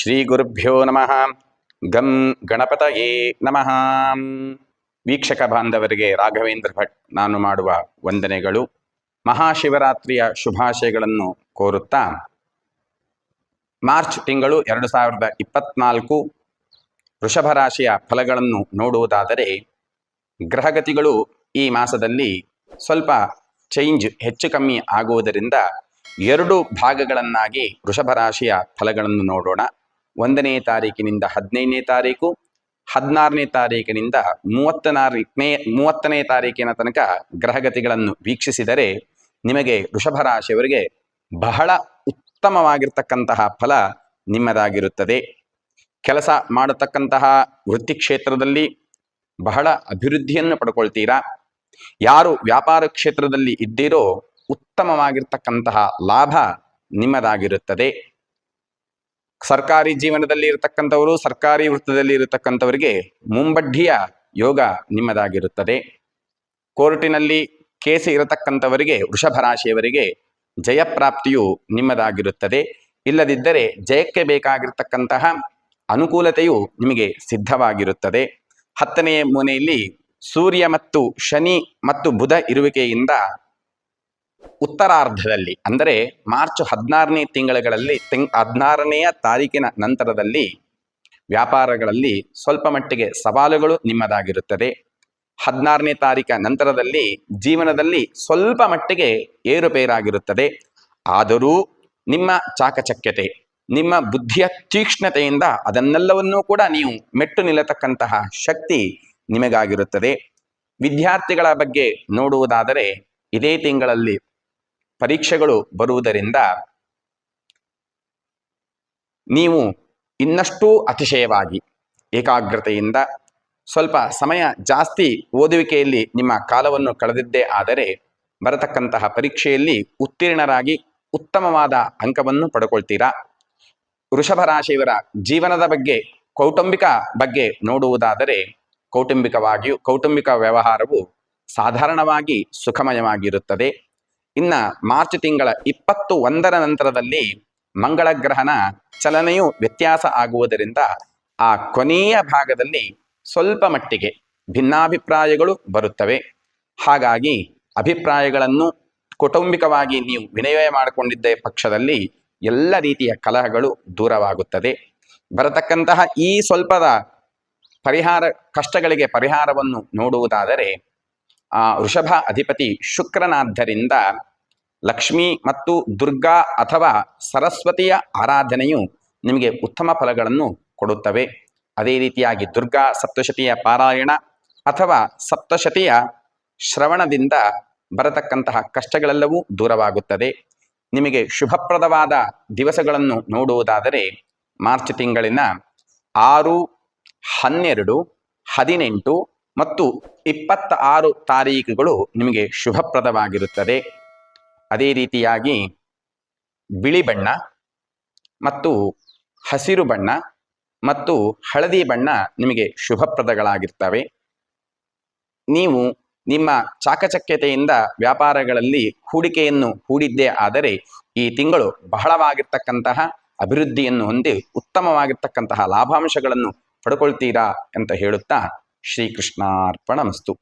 ಶ್ರೀ ಗುರುಭ್ಯೋ ನಮಃ. ಗಂ ಗಣಪತಯೇ ನಮಃ. ವೀಕ್ಷಕ ಬಾಂಧವರಿಗೆ ರಾಘವೇಂದ್ರ ಭಟ್ ನಾನು ಮಾಡುವ ವಂದನೆಗಳು. ಮಹಾಶಿವರಾತ್ರಿಯ ಶುಭಾಶಯಗಳನ್ನು ಕೋರುತ್ತಾ, ಮಾರ್ಚ್ ತಿಂಗಳು 2024 ವೃಷಭ ರಾಶಿಯ ಫಲಗಳನ್ನು ನೋಡುವುದಾದರೆ, ಗ್ರಹಗತಿಗಳು ಈ ಮಾಸದಲ್ಲಿ ಸ್ವಲ್ಪ ಹೆಚ್ಚು ಕಮ್ಮಿ ಆಗುವುದರಿಂದ 2 ಭಾಗಗಳನ್ನಾಗಿ ವೃಷಭ ರಾಶಿಯ ಫಲಗಳನ್ನು ನೋಡೋಣ. 1ನೇ ತಾರೀಕಿನಿಂದ 15ನೇ ತಾರೀಕು, 16ನೇ ತಾರೀಕಿನಿಂದ 30ನೇ ತಾರೀಕಿನ ತನಕ ಗ್ರಹಗತಿಗಳನ್ನು ವೀಕ್ಷಿಸಿದರೆ ನಿಮಗೆ ವೃಷಭ ರಾಶಿಯವರಿಗೆ ಬಹಳ ಉತ್ತಮವಾಗಿರ್ತಕ್ಕಂತಹ ಫಲ ನಿಮ್ಮದಾಗಿರುತ್ತದೆ. ಕೆಲಸ ಮಾಡತಕ್ಕಂತಹ ವೃತ್ತಿ ಕ್ಷೇತ್ರದಲ್ಲಿ ಬಹಳ ಅಭಿವೃದ್ಧಿಯನ್ನು ಪಡ್ಕೊಳ್ತೀರಾ. ಯಾರು ವ್ಯಾಪಾರ ಕ್ಷೇತ್ರದಲ್ಲಿ ಇದ್ದೀರೋ ಉತ್ತಮವಾಗಿರ್ತಕ್ಕಂತಹ ಲಾಭ ನಿಮ್ಮದಾಗಿರುತ್ತದೆ. ಸರ್ಕಾರಿ ಜೀವನದಲ್ಲಿ ಇರತಕ್ಕಂಥವರು, ಸರ್ಕಾರಿ ವೃತ್ತದಲ್ಲಿ ಇರತಕ್ಕಂಥವರಿಗೆ ಮುಂಬಡ್ಡಿಯ ಯೋಗ ನಿಮ್ಮದಾಗಿರುತ್ತದೆ. ಕೋರ್ಟಿನಲ್ಲಿ ಕೇಸ್ ಇರತಕ್ಕಂಥವರಿಗೆ, ವೃಷಭ ರಾಶಿಯವರಿಗೆ ಜಯಪ್ರಾಪ್ತಿಯು ನಿಮ್ಮದಾಗಿರುತ್ತದೆ. ಇಲ್ಲದಿದ್ದರೆ ಜಯಕ್ಕೆ ಬೇಕಾಗಿರ್ತಕ್ಕಂತಹ ಅನುಕೂಲತೆಯು ನಿಮಗೆ ಸಿದ್ಧವಾಗಿರುತ್ತದೆ. 10ನೇ ಮನೆಯಲ್ಲಿ ಸೂರ್ಯ ಮತ್ತು ಶನಿ ಮತ್ತು ಬುಧ ಇರುವಿಕೆಯಿಂದ ಉತ್ತರಾರ್ಧದಲ್ಲಿ, ಅಂದರೆ ಮಾರ್ಚ್ 16ನೇ ತಿಂಗಳಲ್ಲಿ 16ನೆಯ ತಾರೀಕಿನ ನಂತರದಲ್ಲಿ ವ್ಯಾಪಾರಗಳಲ್ಲಿ ಸ್ವಲ್ಪ ಮಟ್ಟಿಗೆ ಸವಾಲುಗಳು ನಿಮ್ಮದಾಗಿರುತ್ತದೆ. 16ನೇ ತಾರೀಕ ನಂತರದಲ್ಲಿ ಜೀವನದಲ್ಲಿ ಸ್ವಲ್ಪ ಮಟ್ಟಿಗೆ ಏರುಪೇರಾಗಿರುತ್ತದೆ. ಆದರೂ ನಿಮ್ಮ ಚಾಕಚಕ್ಯತೆ, ನಿಮ್ಮ ಬುದ್ಧಿಯ ತೀಕ್ಷ್ಣತೆಯಿಂದ ಅದನ್ನೆಲ್ಲವನ್ನೂ ಕೂಡ ನೀವು ಮೆಟ್ಟು ನಿಲ್ಲತಕ್ಕಂತಹ ಶಕ್ತಿ ನಿಮಗಾಗಿರುತ್ತದೆ. ವಿದ್ಯಾರ್ಥಿಗಳ ಬಗ್ಗೆ ನೋಡುವುದಾದರೆ, ಇದೇ ತಿಂಗಳಲ್ಲಿ ಪರೀಕ್ಷೆಗಳು ಬರುವುದರಿಂದ ನೀವು ಇನ್ನಷ್ಟು ಅತಿಶಯವಾಗಿ ಏಕಾಗ್ರತೆಯಿಂದ ಸ್ವಲ್ಪ ಸಮಯ ಜಾಸ್ತಿ ಓದುವಿಕೆಯಲ್ಲಿ ನಿಮ್ಮ ಕಾಲವನ್ನು ಕಳೆದಿದ್ದೇ ಆದರೆ ಬರತಕ್ಕಂತಹ ಪರೀಕ್ಷೆಯಲ್ಲಿ ಉತ್ತೀರ್ಣರಾಗಿ ಉತ್ತಮವಾದ ಅಂಕವನ್ನು ಪಡ್ಕೊಳ್ತೀರಾ. ವೃಷಭ ರಾಶಿಯವರ ಜೀವನದ ಬಗ್ಗೆ, ಕೌಟುಂಬಿಕ ಬಗ್ಗೆ ನೋಡುವುದಾದರೆ, ಕೌಟುಂಬಿಕ ವ್ಯವಹಾರವು ಸಾಧಾರಣವಾಗಿ ಸುಖಮಯವಾಗಿರುತ್ತದೆ. ಇನ್ನು ಮಾರ್ಚ್ ತಿಂಗಳ 21ರ ನಂತರದಲ್ಲಿ ಮಂಗಳ ಗ್ರಹನ ಚಲನೆಯು ವ್ಯತ್ಯಾಸ ಆಗುವುದರಿಂದ ಆ ಕೊನೆಯ ಭಾಗದಲ್ಲಿ ಸ್ವಲ್ಪ ಮಟ್ಟಿಗೆ ಭಿನ್ನಾಭಿಪ್ರಾಯಗಳು ಬರುತ್ತವೆ. ಹಾಗಾಗಿ ಅಭಿಪ್ರಾಯಗಳನ್ನು ಕೌಟುಂಬಿಕವಾಗಿ ನೀವು ವಿನಿಮಯ ಮಾಡಿಕೊಂಡಿದ್ದ ಪಕ್ಷದಲ್ಲಿ ಎಲ್ಲ ರೀತಿಯ ಕಲಹಗಳು ದೂರವಾಗುತ್ತದೆ. ಬರತಕ್ಕಂತಹ ಈ ಸ್ವಲ್ಪದ ಕಷ್ಟಗಳಿಗೆ ಪರಿಹಾರವನ್ನು ನೋಡುವುದಾದರೆ, ವೃಷಭ ಅಧಿಪತಿ ಶುಕ್ರನಾದ್ದರಿಂದ ಲಕ್ಷ್ಮಿ ಮತ್ತು ದುರ್ಗಾ ಅಥವಾ ಸರಸ್ವತಿಯ ಆರಾಧನೆಯು ನಿಮಗೆ ಉತ್ತಮ ಫಲಗಳನ್ನು ಕೊಡುತ್ತವೆ. ಅದೇ ರೀತಿಯಾಗಿ ದುರ್ಗಾ ಸಪ್ತಶತಿಯ ಪಾರಾಯಣ ಅಥವಾ ಸಪ್ತಶತಿಯ ಶ್ರವಣದಿಂದ ಬರತಕ್ಕಂತಹ ಕಷ್ಟಗಳೆಲ್ಲವೂ ದೂರವಾಗುತ್ತದೆ. ನಿಮಗೆ ಶುಭಪ್ರದವಾದ ದಿವಸಗಳನ್ನು ನೋಡುವುದಾದರೆ, ಮಾರ್ಚ್ ತಿಂಗಳಿನ 6, 12, 18 ಮತ್ತು 26 ತಾರೀಕುಗಳು ನಿಮಗೆ ಶುಭಪ್ರದವಾಗಿರುತ್ತದೆ. ಅದೇ ರೀತಿಯಾಗಿ ಬಿಳಿ ಬಣ್ಣ ಮತ್ತು ಹಸಿರು ಬಣ್ಣ ಮತ್ತು ಹಳದಿ ಬಣ್ಣ ನಿಮಗೆ ಶುಭಪ್ರದಗಳಾಗಿರ್ತವೆ. ನೀವು ನಿಮ್ಮ ಚಾಕಚಕ್ಯತೆಯಿಂದ ವ್ಯಾಪಾರಗಳಲ್ಲಿ ಹೂಡಿಕೆಯನ್ನು ಹೂಡಿದ್ದೇ ಆದರೆ ಈ ತಿಂಗಳು ಬಹಳವಾಗಿರ್ತಕ್ಕಂತಹ ಅಭಿವೃದ್ಧಿಯನ್ನು ಹೊಂದಿ ಉತ್ತಮವಾಗಿರ್ತಕ್ಕಂತಹ ಲಾಭಾಂಶಗಳನ್ನು ಪಡ್ಕೊಳ್ತೀರಾ ಅಂತ ಹೇಳುತ್ತಾ, ಶ್ರೀಕೃಷ್ಣಾರ್ಪಣಮಸ್ತು.